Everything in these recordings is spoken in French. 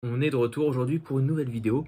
On est de retour aujourd'hui pour une nouvelle vidéo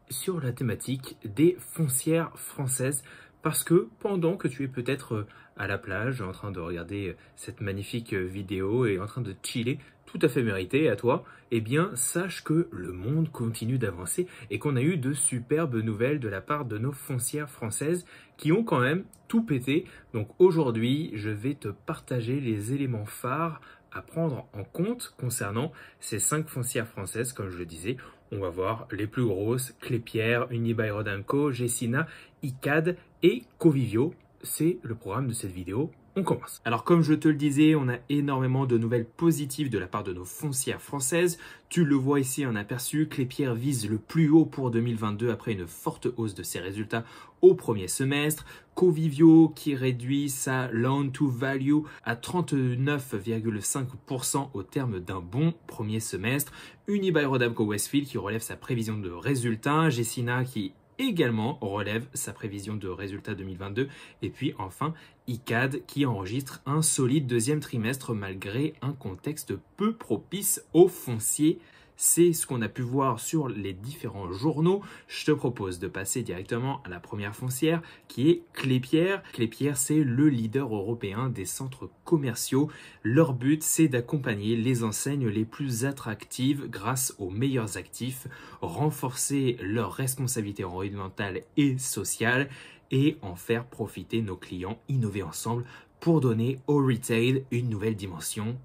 sur la thématique des foncières françaises parce que pendant que tu es peut-être à la plage en train de regarder cette magnifique vidéo et en train de chiller, tout à fait mérité à toi, eh bien sache que le monde continue d'avancer et qu'on a eu de superbes nouvelles de la part de nos foncières françaises qui ont quand même tout pété. Donc aujourd'hui, je vais te partager les éléments phares à prendre en compte concernant ces 5 foncières françaises, comme je le disais. On va voir les plus grosses: Clépierre, Unibail-Rodamco, Gecina, Icade et Covivio. C'est le programme de cette vidéo. On commence. Alors comme je te le disais, on a énormément de nouvelles positives de la part de nos foncières françaises. Tu le vois ici en aperçu, Clépierre vise le plus haut pour 2022 après une forte hausse de ses résultats au premier semestre. Covivio qui réduit sa loan to value à 39,5% au terme d'un bon premier semestre. Unibail-Rodamco-Westfield qui relève sa prévision de résultats. Gecina qui également relève sa prévision de résultats 2022. Et puis enfin, Icade qui enregistre un solide deuxième trimestre malgré un contexte peu propice aux fonciers. C'est ce qu'on a pu voir sur les différents journaux. Je te propose de passer directement à la première foncière qui est Clépierre. Clépierre, c'est le leader européen des centres commerciaux. Leur but, c'est d'accompagner les enseignes les plus attractives grâce aux meilleurs actifs, renforcer leur responsabilité environnementale et sociale et en faire profiter nos clients, innover ensemble pour donner au retail une nouvelle dimension.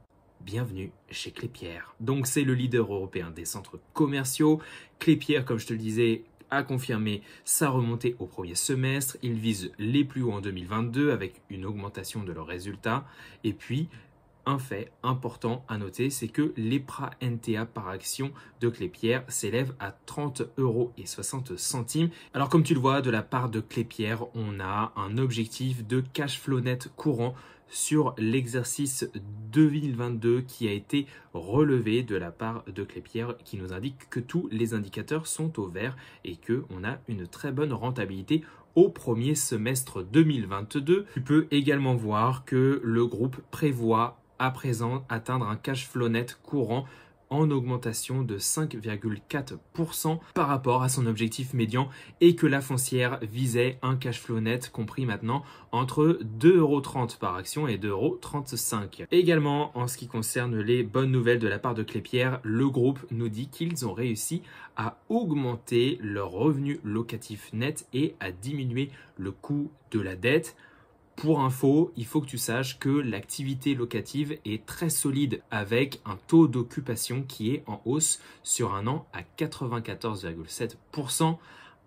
Bienvenue chez Clépierre. Donc c'est le leader européen des centres commerciaux. Clépierre, comme je te le disais, a confirmé sa remontée au premier semestre. Ils visent les plus hauts en 2022 avec une augmentation de leurs résultats. Et puis, un fait important à noter, c'est que l'EPRA NTA par action de Clépierre s'élève à 30,60 €. Alors comme tu le vois, de la part de Clépierre, on a un objectif de cash flow net courant sur l'exercice 2022 qui a été relevé de la part de Clépierre, qui nous indique que tous les indicateurs sont au vert et qu'on a une très bonne rentabilité au premier semestre 2022. Tu peux également voir que le groupe prévoit à présent atteindre un cash flow net courant en augmentation de 5,4% par rapport à son objectif médian et que la foncière visait un cash flow net compris maintenant entre 2,30 € par action et 2,35 €. Également, en ce qui concerne les bonnes nouvelles de la part de Clépierre, le groupe nous dit qu'ils ont réussi à augmenter leur revenu locatif net et à diminuer le coût de la dette. Pour info, il faut que tu saches que l'activité locative est très solide avec un taux d'occupation qui est en hausse sur un an à 94,7%.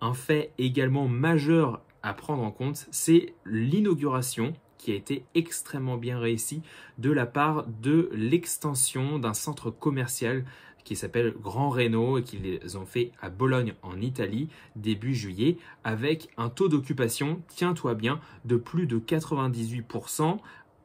Un fait également majeur à prendre en compte, c'est l'inauguration qui a été extrêmement bien réussie de la part de l'extension d'un centre commercial qui s'appelle Grand Reno et qu'ils ont fait à Bologne en Italie début juillet avec un taux d'occupation, tiens-toi bien, de plus de 98%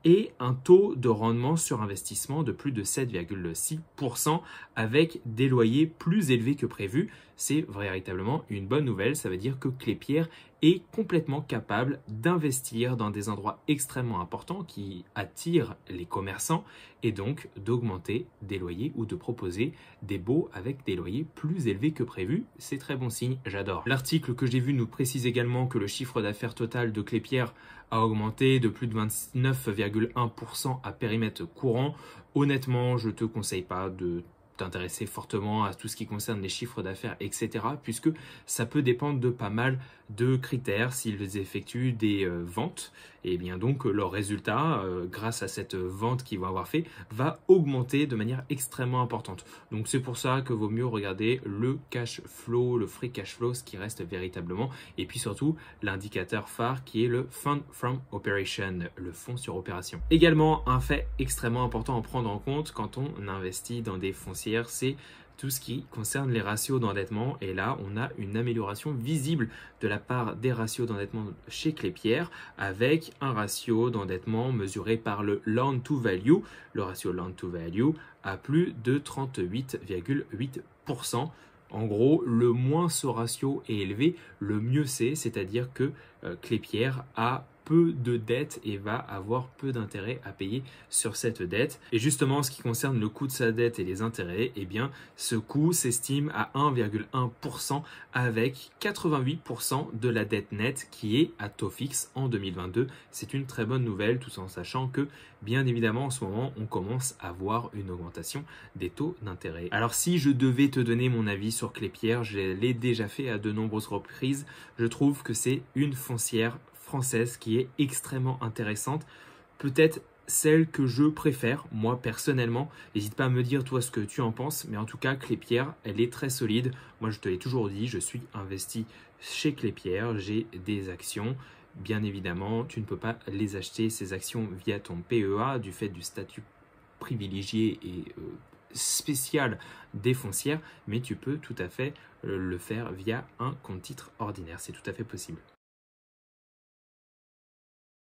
et un taux de rendement sur investissement de plus de 7,6% avec des loyers plus élevés que prévu. C'est véritablement une bonne nouvelle, ça veut dire que Clépierre est complètement capable d'investir dans des endroits extrêmement importants qui attirent les commerçants et donc d'augmenter des loyers ou de proposer des baux avec des loyers plus élevés que prévu. C'est très bon signe, j'adore. L'article que j'ai vu nous précise également que le chiffre d'affaires total de Clépierre a augmenté de plus de 29,1% à périmètre courant. Honnêtement, je ne te conseille pas de t'intéresser fortement à tout ce qui concerne les chiffres d'affaires, etc. puisque ça peut dépendre de pas mal de critères. S'ils effectuent des ventes, et bien donc leur résultat, grâce à cette vente qu'ils vont avoir fait, va augmenter de manière extrêmement importante. Donc c'est pour ça que vaut mieux regarder le cash flow, le free cash flow, ce qui reste véritablement, et puis surtout l'indicateur phare qui est le Fund from Operation, le fonds sur opération. Également, un fait extrêmement important à prendre en compte quand on investit dans des foncières, c'est tout ce qui concerne les ratios d'endettement. Et là, on a une amélioration visible de la part des ratios d'endettement chez Clépierre avec un ratio d'endettement mesuré par le loan to value. Le ratio loan to value à plus de 38,8%. En gros, le moins ce ratio est élevé, le mieux c'est, c'est-à-dire que Clépierre a peu de dette et va avoir peu d'intérêt à payer sur cette dette. Et justement, en ce qui concerne le coût de sa dette et les intérêts, eh bien, ce coût s'estime à 1,1% avec 88% de la dette nette qui est à taux fixe en 2022. C'est une très bonne nouvelle, tout en sachant que, bien évidemment, en ce moment, on commence à voir une augmentation des taux d'intérêt. Alors, si je devais te donner mon avis sur Klépierre, je l'ai déjà fait à de nombreuses reprises, je trouve que c'est une foncière française qui est extrêmement intéressante, peut-être celle que je préfère moi personnellement. N'hésite pas à me dire toi ce que tu en penses, mais en tout cas Klépierre, elle est très solide. Moi je te l'ai toujours dit, je suis investi chez Klépierre, j'ai des actions. Bien évidemment, tu ne peux pas les acheter ces actions via ton PEA du fait du statut privilégié et spécial des foncières, mais tu peux tout à fait le faire via un compte titre ordinaire, c'est tout à fait possible.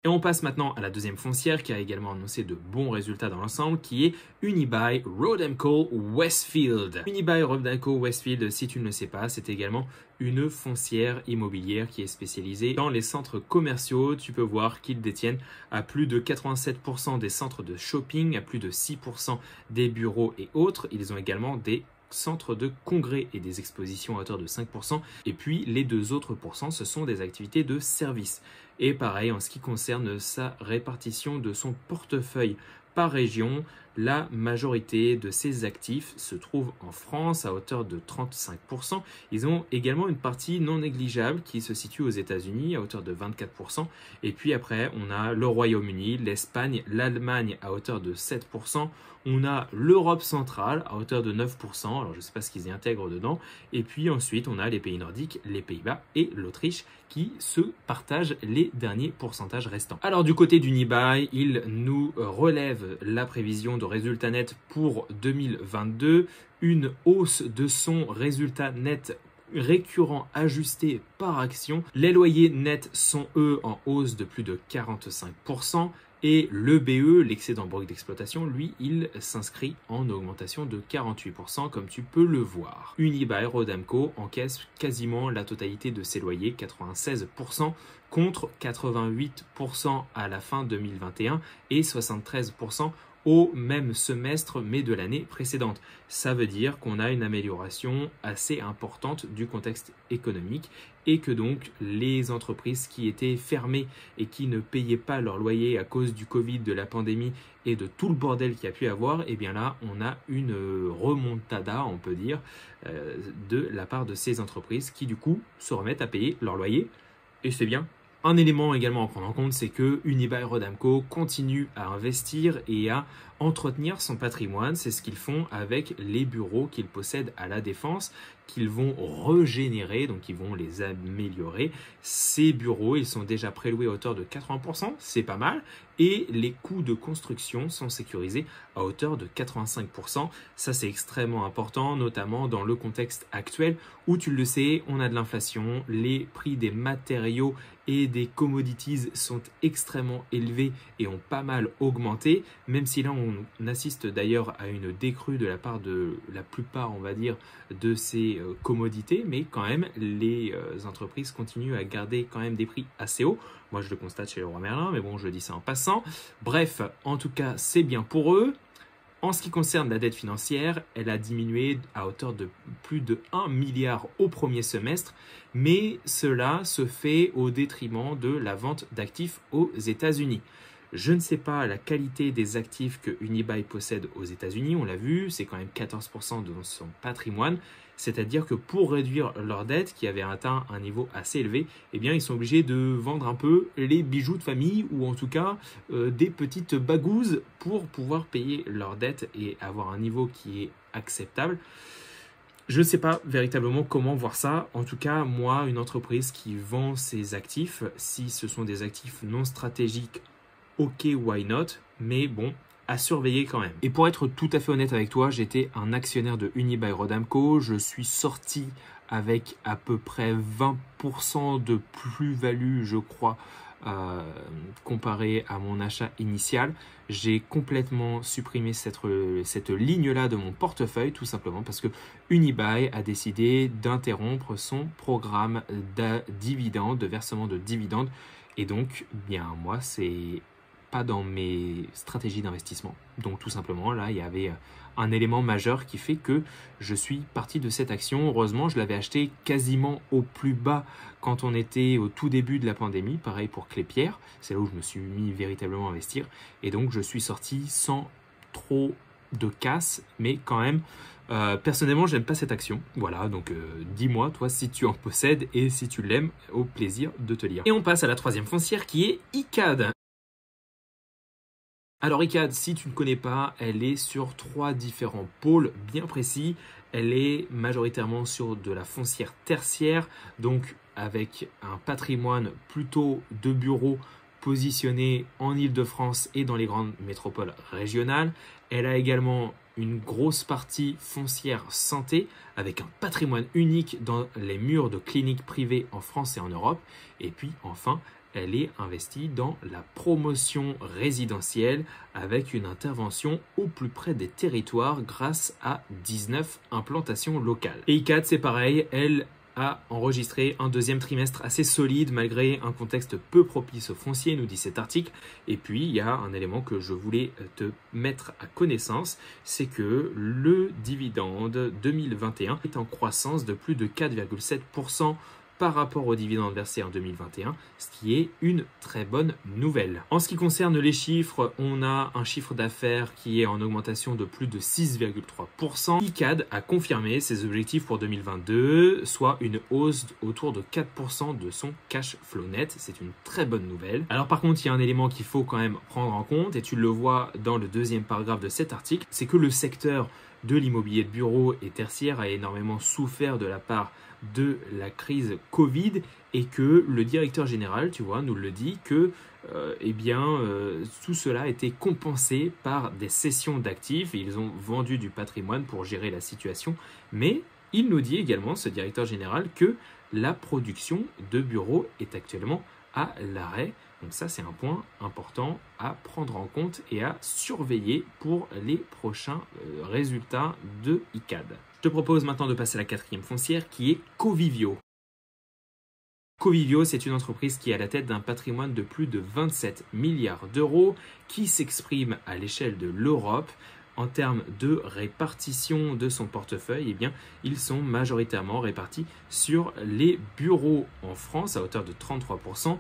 Et on passe maintenant à la deuxième foncière qui a également annoncé de bons résultats dans l'ensemble, qui est Unibail Rodamco Westfield. Unibail Rodamco Westfield, si tu ne le sais pas, c'est également une foncière immobilière qui est spécialisée dans les centres commerciaux. Tu peux voir qu'ils détiennent à plus de 87% des centres de shopping, à plus de 6% des bureaux et autres. Ils ont également des centres de congrès et des expositions à hauteur de 5%. Et puis les 2 autres pourcents, ce sont des activités de service. Et pareil, en ce qui concerne sa répartition de son portefeuille par région, la majorité de ces actifs se trouve en France à hauteur de 35%. Ils ont également une partie non négligeable qui se situe aux États-Unis à hauteur de 24%. Et puis après, on a le Royaume-Uni, l'Espagne, l'Allemagne à hauteur de 7%. On a l'Europe centrale à hauteur de 9%. Alors, je ne sais pas ce qu'ils y intègrent dedans. Et puis ensuite, on a les pays nordiques, les Pays-Bas et l'Autriche qui se partagent les derniers pourcentages restants. Alors, du côté d'Unibail, il nous relève la prévision de résultat net pour 2022. Une hausse de son résultat net récurrent ajusté par action. Les loyers nets sont eux en hausse de plus de 45%. Et le BE, l'excédent brut d'exploitation, lui, il s'inscrit en augmentation de 48%, comme tu peux le voir. Unibail Rodamco encaisse quasiment la totalité de ses loyers, 96%, contre 88% à la fin 2021 et 73% au même semestre mais de l'année précédente. Ça veut dire qu'on a une amélioration assez importante du contexte économique et que donc les entreprises qui étaient fermées et qui ne payaient pas leur loyer à cause du Covid, de la pandémie et de tout le bordel qu'il y a pu avoir, et bien là on a une remontada, on peut dire, de la part de ces entreprises qui du coup se remettent à payer leur loyer et c'est bien. Un élément également à prendre en compte, c'est que Unibail Rodamco continue à investir et à entretenir son patrimoine. C'est ce qu'ils font avec les bureaux qu'ils possèdent à La Défense, qu'ils vont régénérer, donc ils vont les améliorer. Ces bureaux, ils sont déjà préloués à hauteur de 80%, c'est pas mal. Et les coûts de construction sont sécurisés à hauteur de 85%. Ça, c'est extrêmement important, notamment dans le contexte actuel où, tu le sais, on a de l'inflation, les prix des matériaux et des commodities sont extrêmement élevés et ont pas mal augmenté, même si là on assiste d'ailleurs à une décrue de la part de la plupart, on va dire, de ces commodités, mais quand même les entreprises continuent à garder quand même des prix assez hauts. Moi je le constate chez Leroy Merlin, mais bon, je dis ça en passant. Bref, en tout cas c'est bien pour eux. En ce qui concerne la dette financière, elle a diminué à hauteur de plus de 1 milliard au premier semestre, mais cela se fait au détriment de la vente d'actifs aux États-Unis. Je ne sais pas la qualité des actifs que Unibail possède aux États-Unis, on l'a vu, c'est quand même 14% de son patrimoine. C'est-à-dire que pour réduire leur dette, qui avait atteint un niveau assez élevé, eh bien, ils sont obligés de vendre un peu les bijoux de famille ou en tout cas des petites bagouses pour pouvoir payer leur dette et avoir un niveau qui est acceptable. Je ne sais pas véritablement comment voir ça. En tout cas, moi, une entreprise qui vend ses actifs, si ce sont des actifs non stratégiques, ok, why not? Mais bon, à surveiller quand même. Et pour être tout à fait honnête avec toi, j'étais un actionnaire de Unibail Rodamco. Je suis sorti avec à peu près 20% de plus-value, je crois, comparé à mon achat initial. J'ai complètement supprimé cette ligne-là de mon portefeuille, tout simplement parce que Unibail a décidé d'interrompre son programme de versement de dividendes Et donc, bien moi, c'est pas dans mes stratégies d'investissement. Donc tout simplement, là, il y avait un élément majeur qui fait que je suis parti de cette action. Heureusement, je l'avais acheté quasiment au plus bas quand on était au tout début de la pandémie. Pareil pour Clépierre, c'est là où je me suis mis véritablement à investir. Et donc, je suis sorti sans trop de casse, mais quand même, personnellement, j'aime pas cette action. Voilà, donc dis-moi, toi, si tu en possèdes et si tu l'aimes, au plaisir de te lire. Et on passe à la troisième foncière qui est Icade. Alors Icade, si tu ne connais pas, elle est sur 3 différents pôles bien précis. Elle est majoritairement sur de la foncière tertiaire, donc avec un patrimoine plutôt de bureaux positionnés en Île-de-France et dans les grandes métropoles régionales. Elle a également une grosse partie foncière santé avec un patrimoine unique dans les murs de cliniques privées en France et en Europe. Et puis enfin, elle est investie dans la promotion résidentielle avec une intervention au plus près des territoires grâce à 19 implantations locales. Et Icade, c'est pareil, elle a enregistré un deuxième trimestre assez solide malgré un contexte peu propice au foncier, nous dit cet article. Et puis, il y a un élément que je voulais te mettre à connaissance, c'est que le dividende 2021 est en croissance de plus de 4,7% par rapport au dividende versé en 2021, ce qui est une très bonne nouvelle. En ce qui concerne les chiffres, on a un chiffre d'affaires qui est en augmentation de plus de 6,3%. Icade a confirmé ses objectifs pour 2022, soit une hausse autour de 4% de son cash flow net. C'est une très bonne nouvelle. Alors par contre, il y a un élément qu'il faut quand même prendre en compte, et tu le vois dans le deuxième paragraphe de cet article, c'est que le secteur de l'immobilier de bureau et tertiaire a énormément souffert de la part de la crise Covid et que le directeur général, tu vois, nous le dit que tout cela a été compensé par des cessions d'actifs. Ils ont vendu du patrimoine pour gérer la situation, mais il nous dit également, ce directeur général, que la production de bureaux est actuellement à l'arrêt. Donc ça, c'est un point important à prendre en compte et à surveiller pour les prochains résultats de Icade. Je te propose maintenant de passer à la quatrième foncière qui est Covivio. Covivio, c'est une entreprise qui est à la tête d'un patrimoine de plus de 27 milliards d'euros qui s'exprime à l'échelle de l'Europe. En termes de répartition de son portefeuille, eh bien, ils sont majoritairement répartis sur les bureaux en France à hauteur de 33%,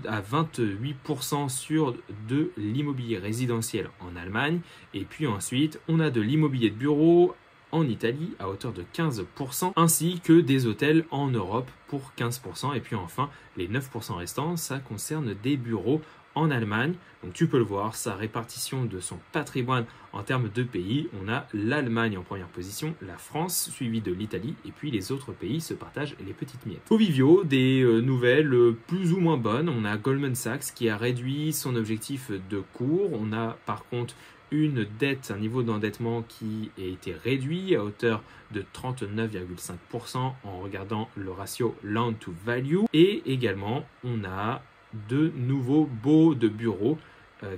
à 28% sur de l'immobilier résidentiel en Allemagne. Et puis ensuite, on a de l'immobilier de bureau en Italie à hauteur de 15%, ainsi que des hôtels en Europe pour 15%. Et puis enfin, les 9% restants, ça concerne des bureaux en Allemagne. Donc tu peux le voir, sa répartition de son patrimoine en termes de pays, on a l'Allemagne en première position, la France suivie de l'Italie, et puis les autres pays se partagent les petites miettes. Covivio, des nouvelles plus ou moins bonnes. On a Goldman Sachs qui a réduit son objectif de cours. On a par contre une dette, un niveau d'endettement qui a été réduit à hauteur de 39,5% en regardant le ratio Loan to Value. Et également, on a de nouveaux baux de bureaux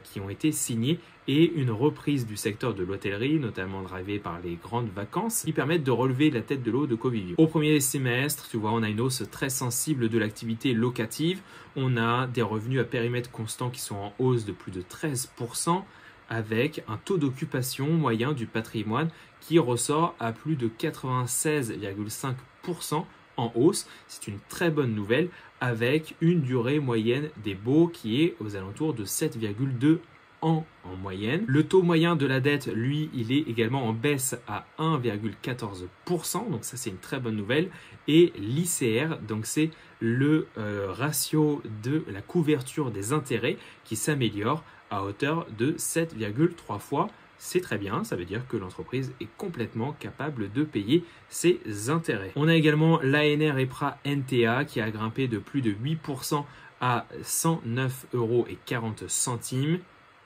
qui ont été signés et une reprise du secteur de l'hôtellerie, notamment drivée par les grandes vacances, qui permettent de relever la tête de l'eau de Covivio. Au premier semestre, tu vois, on a une hausse très sensible de l'activité locative. On a des revenus à périmètre constant qui sont en hausse de plus de 13%, avec un taux d'occupation moyen du patrimoine qui ressort à plus de 96,5% en hausse. C'est une très bonne nouvelle avec une durée moyenne des baux qui est aux alentours de 7,2 ans en moyenne. Le taux moyen de la dette, lui, il est également en baisse à 1,14%, donc ça c'est une très bonne nouvelle. Et l'ICR, donc c'est le ratio de la couverture des intérêts qui s'améliore à hauteur de 7,3 fois. C'est très bien, ça veut dire que l'entreprise est complètement capable de payer ses intérêts. On a également l'ANR EPRA NTA qui a grimpé de plus de 8% à 109,40 €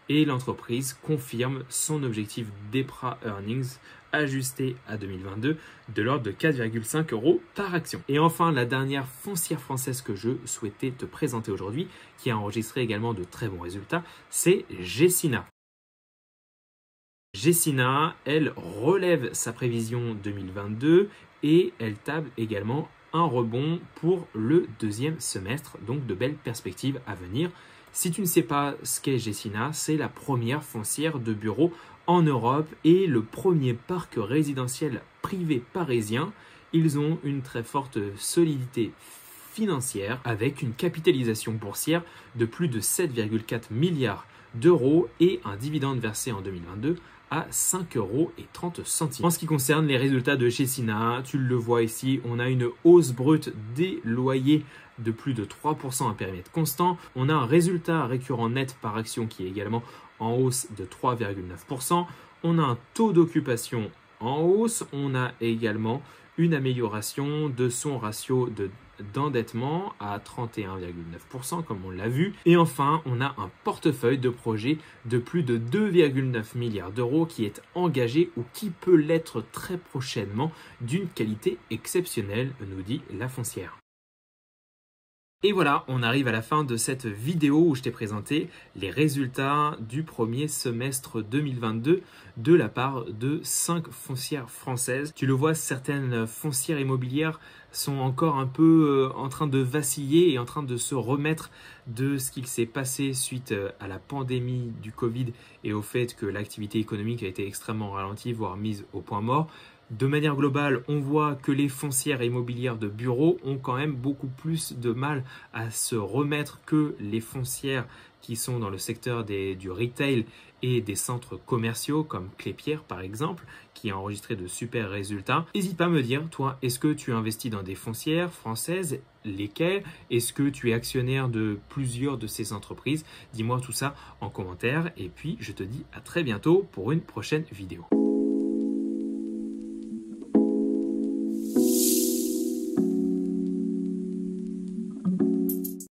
et l'entreprise confirme son objectif d'EPRA Earnings ajusté à 2022 de l'ordre de 4,5 € par action. Et enfin, la dernière foncière française que je souhaitais te présenter aujourd'hui, qui a enregistré également de très bons résultats, c'est Gecina. Gecina, elle relève sa prévision 2022 et elle table également un rebond pour le deuxième semestre, donc de belles perspectives à venir. Si tu ne sais pas ce qu'est Gecina, c'est la première foncière de bureaux en Europe et le premier parc résidentiel privé parisien. Ils ont une très forte solidité financière avec une capitalisation boursière de plus de 7,4 milliards d'euros et un dividende versé en 2022 à 5,30 €. En ce qui concerne les résultats de Gecina, tu le vois ici, on a une hausse brute des loyers de plus de 3% à périmètre constant. On a un résultat récurrent net par action qui est également en hausse de 3,9%. On a un taux d'occupation en hausse. On a également une amélioration de son ratio d'endettement à 31,9% comme on l'a vu. Et enfin, on a un portefeuille de projets de plus de 2,9 milliards d'euros qui est engagé ou qui peut l'être très prochainement d'une qualité exceptionnelle, nous dit la foncière. Et voilà, on arrive à la fin de cette vidéo où je t'ai présenté les résultats du premier semestre 2022 de la part de 5 foncières françaises. Tu le vois, certaines foncières immobilières sont encore un peu en train de vaciller et en train de se remettre de ce qu'il s'est passé suite à la pandémie du Covid et au fait que l'activité économique a été extrêmement ralentie, voire mise au point mort. De manière globale, on voit que les foncières immobilières de bureaux ont quand même beaucoup plus de mal à se remettre que les foncières qui sont dans le secteur du retail et des centres commerciaux comme Klépierre par exemple, qui a enregistré de super résultats. N'hésite pas à me dire, toi, est-ce que tu investis dans des foncières françaises? Lesquelles? Est-ce que tu es actionnaire de plusieurs de ces entreprises? Dis-moi tout ça en commentaire et puis je te dis à très bientôt pour une prochaine vidéo.